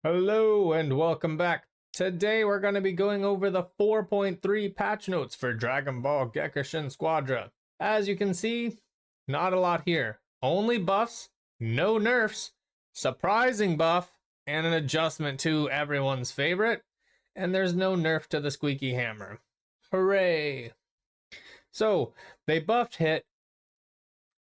Hello and welcome back. Today we're going to be going over the 4.3 patch notes for Dragon Ball Gekishin Squadra. As you can see, not a lot here. Only buffs, no nerfs, surprising buff, and an adjustment to everyone's favorite. And there's no nerf to the squeaky hammer. Hooray! So, they buffed Hit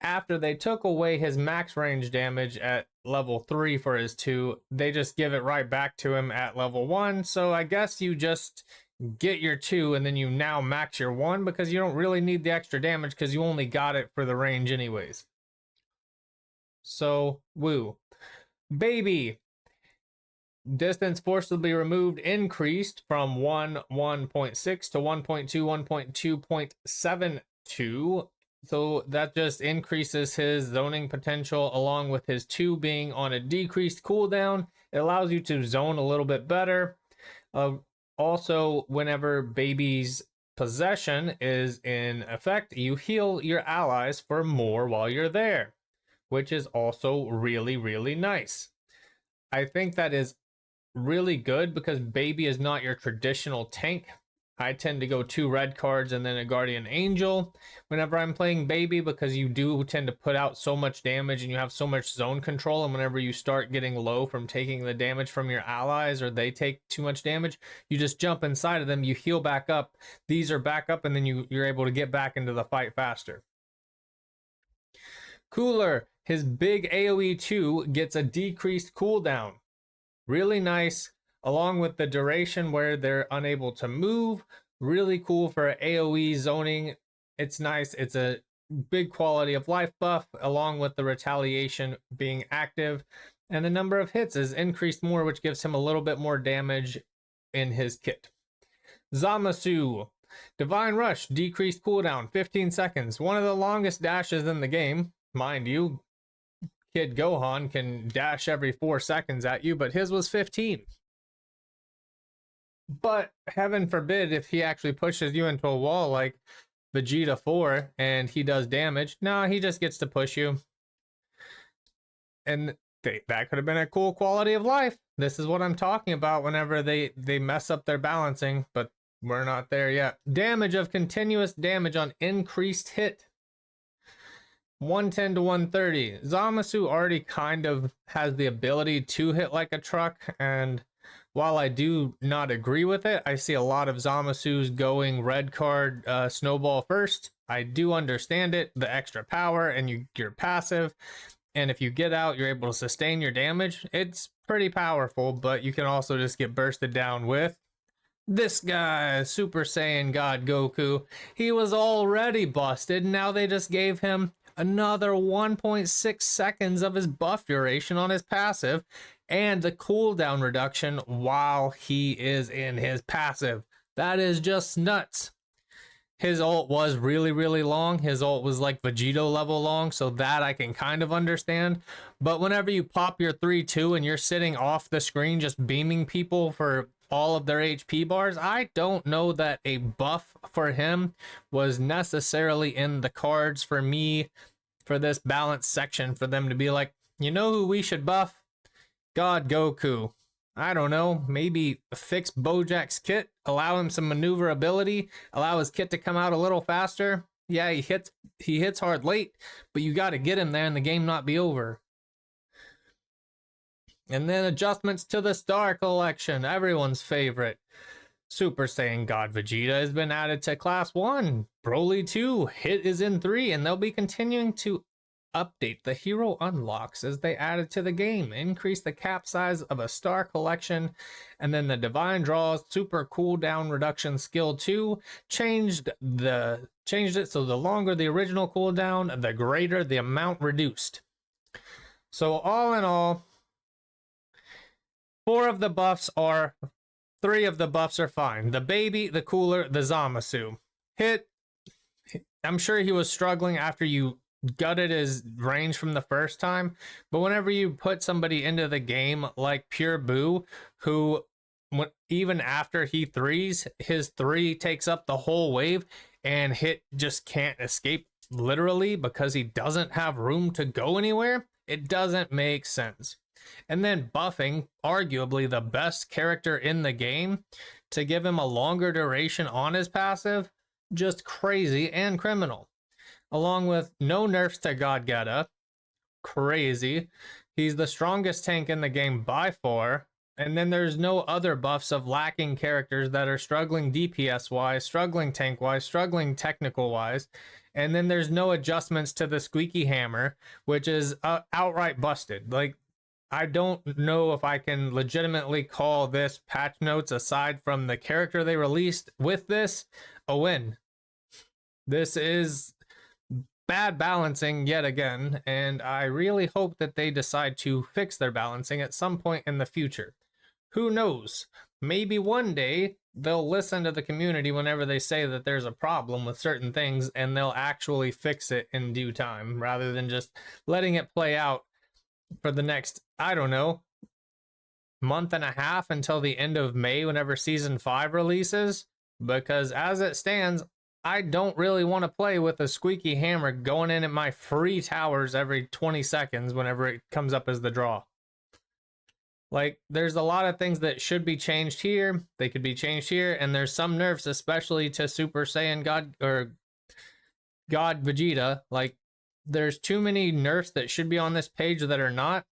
after they took away his max range damage at level 3 for his 2. They just give it right back to him at level 1. So I guess you just get your 2 and then you now max your 1 because you don't really need the extra damage because you only got it for the range anyways. So, woo. Baby. Distance forcibly removed increased from 1.6 to 1.2, 1.2.72. So that just increases his zoning potential along with his 2 being on a decreased cooldown. It allows you to zone a little bit better. Also, whenever Baby's possession is in effect, you heal your allies for more while you're there, which is also really, really nice. I think that is really good because Baby is not your traditional tank. I tend to go 2 red cards and then a Guardian Angel whenever I'm playing Baby because you do tend to put out so much damage and you have so much zone control, and whenever you start getting low from taking the damage from your allies or they take too much damage, you just jump inside of them, you heal back up, these are back up, and then you're able to get back into the fight faster. Cooler, his big AoE 2 gets a decreased cooldown. Really nice. Along with the duration where they're unable to move. Really cool for AoE zoning. It's nice. It's a big quality of life buff along with the retaliation being active. And the number of hits is increased more, which gives him a little bit more damage in his kit. Zamasu. Divine Rush, decreased cooldown, 15 seconds. One of the longest dashes in the game, mind you. Kid Gohan can dash every 4 seconds at you, but his was 15. But heaven forbid if he actually pushes you into a wall like Vegeta 4 and he does damage. No, he just gets to push you. And that could have been a cool quality of life. This is what I'm talking about whenever they mess up their balancing, but we're not there yet. Damage of continuous damage on increased hit. 110 to 130. Zamasu already kind of has the ability to hit like a truck, and while I do not agree with it, I see a lot of Zamasus going red card snowball first. I do understand it, the extra power, and you're passive, and if you get out, you're able to sustain your damage. It's pretty powerful, but you can also just get bursted down with this guy, Super Saiyan God Goku. He was already busted, now they just gave him another 1.6 seconds of his buff duration on his passive and the cooldown reduction while he is in his passive. That is just nuts. His ult was really, really long. His ult was like Vegito level long, so that I can kind of understand. But whenever you pop your 3-2 and you're sitting off the screen just beaming people for all of their HP bars, I don't know that a buff for him was necessarily in the cards for me for this balance section, for them to be like, you know who we should buff? God Goku. I don't know, maybe fix Bojack's kit, allow him some maneuverability, allow his kit to come out a little faster. Yeah, he hits hard late, but you got to get him there and the game not be over. And then adjustments to the Star Collection, everyone's favorite. Super Saiyan God Vegeta has been added to Class 1. Broly 2, Hit is in 3, and they'll be continuing to update the hero unlocks as they added to the game, increase the cap size of a Star Collection, and then the Divine Draws Super Cooldown Reduction Skill 2 changed it so the longer the original cooldown, the greater the amount reduced. So all in all, 3 of the buffs are fine. The Baby, the Cooler, the Zamasu. Hit, I'm sure he was struggling after you gutted his range from the first time, but whenever you put somebody into the game like Pure Boo, who even after he 3s, his 3 takes up the whole wave, and Hit just can't escape literally because he doesn't have room to go anywhere, it doesn't make sense. and then buffing arguably the best character in the game to give him a longer duration on his passive, just crazy and criminal. Along with no nerfs to Godgetta, crazy. He's the strongest tank in the game by far. And then there's no other buffs of lacking characters that are struggling DPS wise, struggling tank wise, struggling technical wise. And then there's no adjustments to the squeaky hammer, which is outright busted. Like, I don't know if I can legitimately call this patch notes, aside from the character they released with this, a win. This is bad balancing yet again, and I really hope that they decide to fix their balancing at some point in the future. Who knows? Maybe one day they'll listen to the community whenever they say that there's a problem with certain things, and they'll actually fix it in due time, rather than just letting it play out for the next, I don't know, month and a half until the end of May whenever Season 5 releases. Because as it stands, I don't really want to play with a squeaky hammer going in at my free towers every 20 seconds whenever it comes up as the draw. Like, there's a lot of things that should be changed here. They could be changed here, and there's some nerfs, especially to Super Saiyan God or God Vegeta. Like, there's too many nerfs that should be on this page that are not.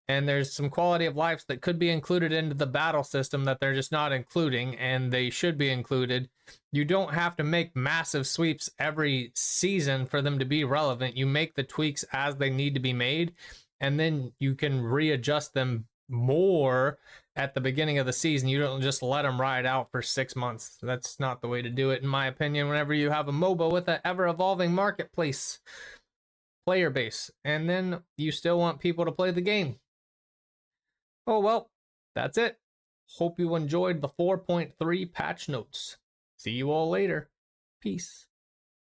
And there's some quality of life that could be included into the battle system that they're just not including, and they should be included. You don't have to make massive sweeps every season for them to be relevant. You make the tweaks as they need to be made, and then you can readjust them more at the beginning of the season. You don't just let them ride out for 6 months. That's not the way to do it, in my opinion, whenever you have a MOBA with an ever-evolving marketplace player base, and then you still want people to play the game. Oh, well, that's it. Hope you enjoyed the 4.3 patch notes. See you all later. Peace.